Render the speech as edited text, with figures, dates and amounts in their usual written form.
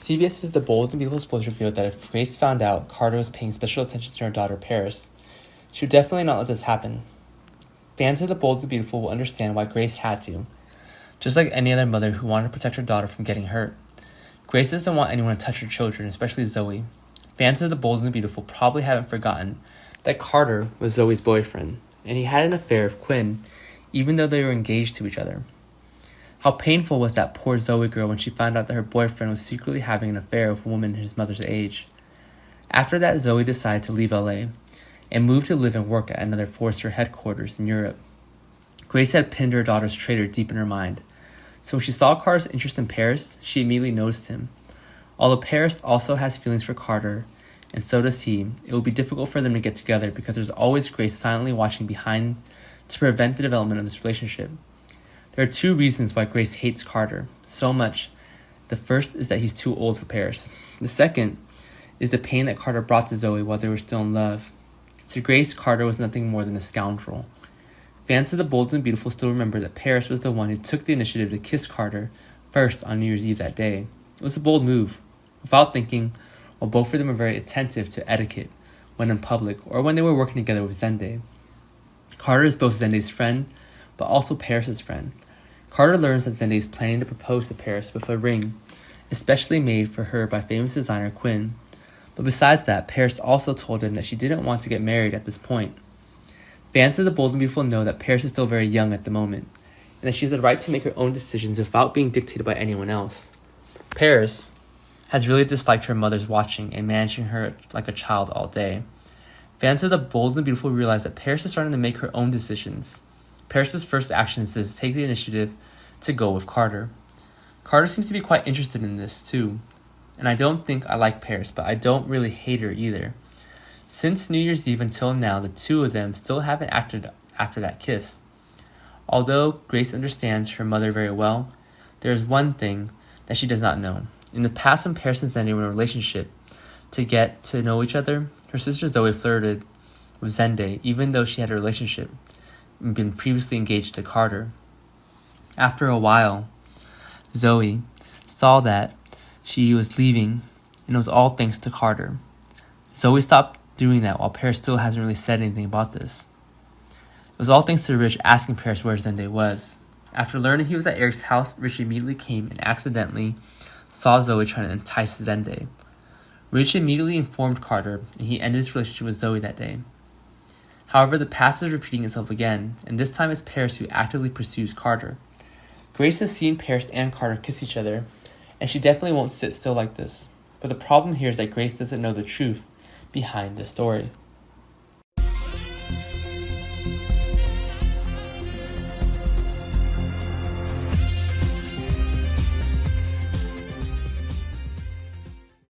CBS's The Bold and Beautiful Spoilers revealed that if Grace found out Carter was paying special attention to her daughter Paris, she would definitely not let this happen. Fans of The Bold and Beautiful will understand why Grace had to, just like any other mother who wanted to protect her daughter from getting hurt. Grace doesn't want anyone to touch her children, especially Zoe. Fans of The Bold and the Beautiful probably haven't forgotten that Carter was Zoe's boyfriend, and he had an affair with Quinn, even though they were engaged to each other. How painful was that poor Zoe girl when she found out that her boyfriend was secretly having an affair with a woman his mother's age. After that, Zoe decided to leave LA and move to live and work at another Forrester headquarters in Europe. Grace had pinned her daughter's traitor deep in her mind, so when she saw Carter's interest in Paris, she immediately noticed him. Although Paris also has feelings for Carter, and so does he, it will be difficult for them to get together because there's always Grace silently watching behind to prevent the development of this relationship. There are two reasons why Grace hates Carter so much. The first is that he's too old for Paris. The second is the pain that Carter brought to Zoe while they were still in love. To Grace, Carter was nothing more than a scoundrel. Fans of The Bold and Beautiful still remember that Paris was the one who took the initiative to kiss Carter first on New Year's Eve that day. It was a bold move. Without thinking, while both of them were very attentive to etiquette when in public or when they were working together with Zende. Carter is both Zende's friend, but also Paris's friend. Carter learns that Zende is planning to propose to Paris with a ring, especially made for her by famous designer Quinn. But besides that, Paris also told him that she didn't want to get married at this point. Fans of The Bold and Beautiful know that Paris is still very young at the moment, and that she has the right to make her own decisions without being dictated by anyone else. Paris has really disliked her mother's watching and managing her like a child all day. Fans of The Bold and Beautiful realize that Paris is starting to make her own decisions. Paris's first action is to take the initiative to go with Carter. Carter seems to be quite interested in this too, and I don't think I like Paris, but I don't really hate her either. Since New Year's Eve until now, the two of them still haven't acted after that kiss. Although Grace understands her mother very well, there is one thing that she does not know. In the past, when Paris and Zende were in a relationship to get to know each other, her sister Zoe flirted with Zende, even though she had a relationship and been previously engaged to Carter. After a while, Zoe saw that she was leaving, and it was all thanks to Carter. Zoe stopped doing that while Paris still hasn't really said anything about this. It was all thanks to Rich asking Paris where Zende was. After learning he was at Eric's house, Rich immediately came and accidentally saw Zoe trying to entice Zende. Rich immediately informed Carter, and he ended his relationship with Zoe that day. However, the past is repeating itself again, and this time it's Paris who actively pursues Carter. Grace has seen Paris and Carter kiss each other, and she definitely won't sit still like this. But the problem here is that Grace doesn't know the truth behind the story.